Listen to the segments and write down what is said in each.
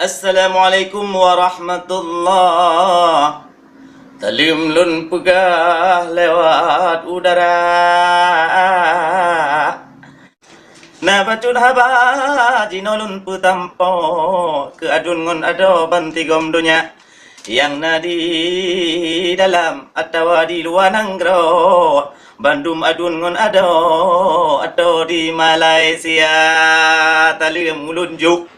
Assalamualaikum warahmatullah. Talim lun pegah lewat udara. Na bacun haba jinolon putampo ke adun ngon ado banti gom dunya yang nadi dalam atau di luar nanggro Bandung adun ngon ado atau di Malaysia talim mulunjuk.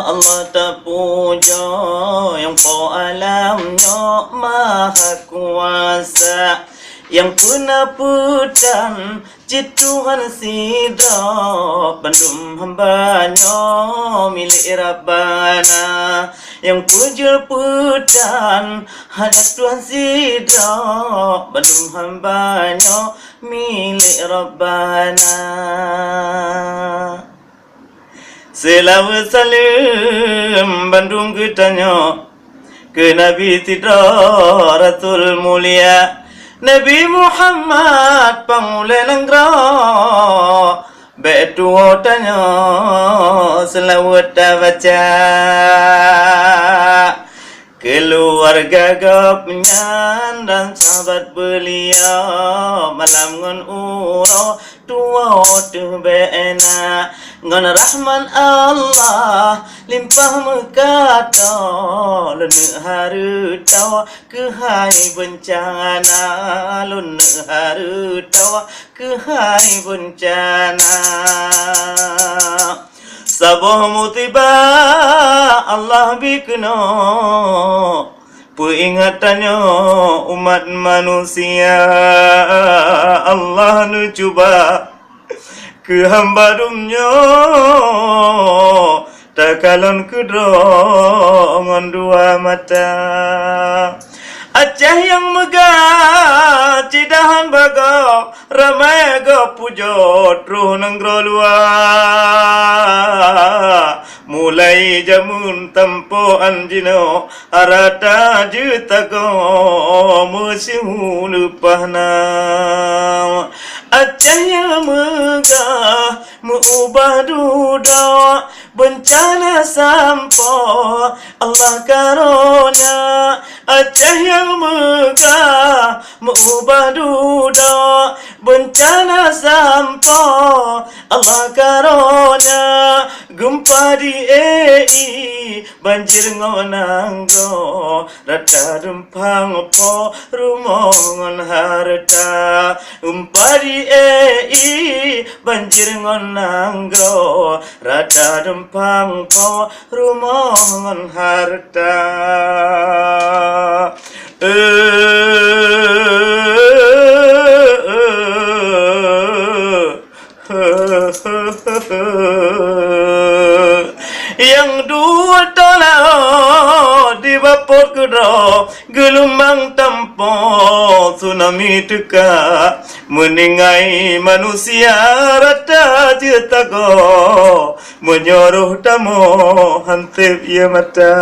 Allah terpuja yang po alamnya maha kuasa, yang pernah putan Tuhan sidap bandum hambanya milik Rabbana, yang puja putan hadap Tuhan sidap bandum hambanya milik Rabbana. Selawat salam Bandung ketanya ke Nabi Tidratul Mulia, Nabi Muhammad pangulai langgra betu tanya selawat baca keluarga gapnya dan sahabat beliau malam ngon uro tua tu bena ngon rahman Allah limpah mekata lun harutawa ke hai bencana lun harutawa ke hai bencana sabah mutiba Allah bikno peringatannya umat manusia Allah nu cuba ke hamba dumnya takalon kedrongan dua mata Aceh yang megah cidahan baga ramai ga pujo truh nanggro luar mulai jamun tempo anjino arata jutago musihu lupahna Aceh yang megah mengubah duda bencana sampo Allah karunia Aceh yang megah mengubah duda bencana sampo Allah karunia gempa di banjir ngonanggo rata rempang po rumah ngon harta gempa di banjir ngonanggo rata rempang po rumah ngon harta yang dua tolak di bapor kedua gelombang tempo tsunami teka meningai manusia rata jetago menyoruh tamo hantip ia mata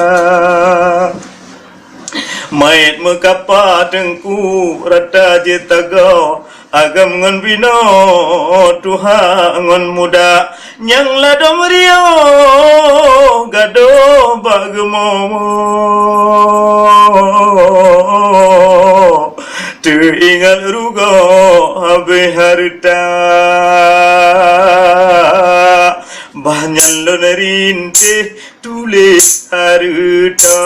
mayat mekapa dengku rata jetago agam ngon bino Tuhan ngon muda nyang ladom rio gado bagemo teringat rugo habe harta banyak lo nerinte tulis harta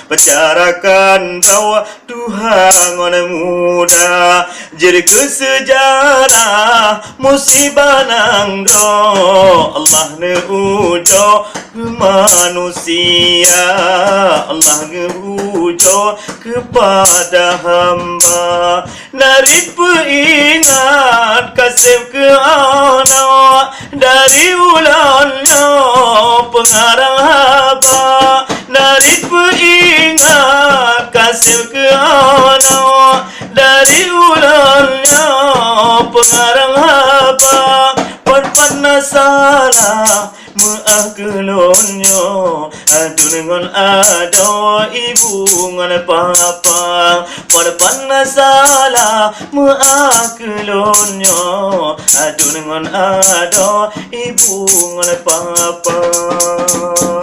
bicarakan bahwa Tuhan ngon muda jadi kesejarah musibah nanggro Allah neujo manusia Allah neujo kepada hamba narik peringat kasih ke anak dari ulannya pengarang haba dari peingat kasih ke anak, dari ulangnya pengarang haba perpana salah mengakelonyo adu dengan ada ibu dengan papa perpana salah mengakelonyo adu dengan ada ibu dengan papa.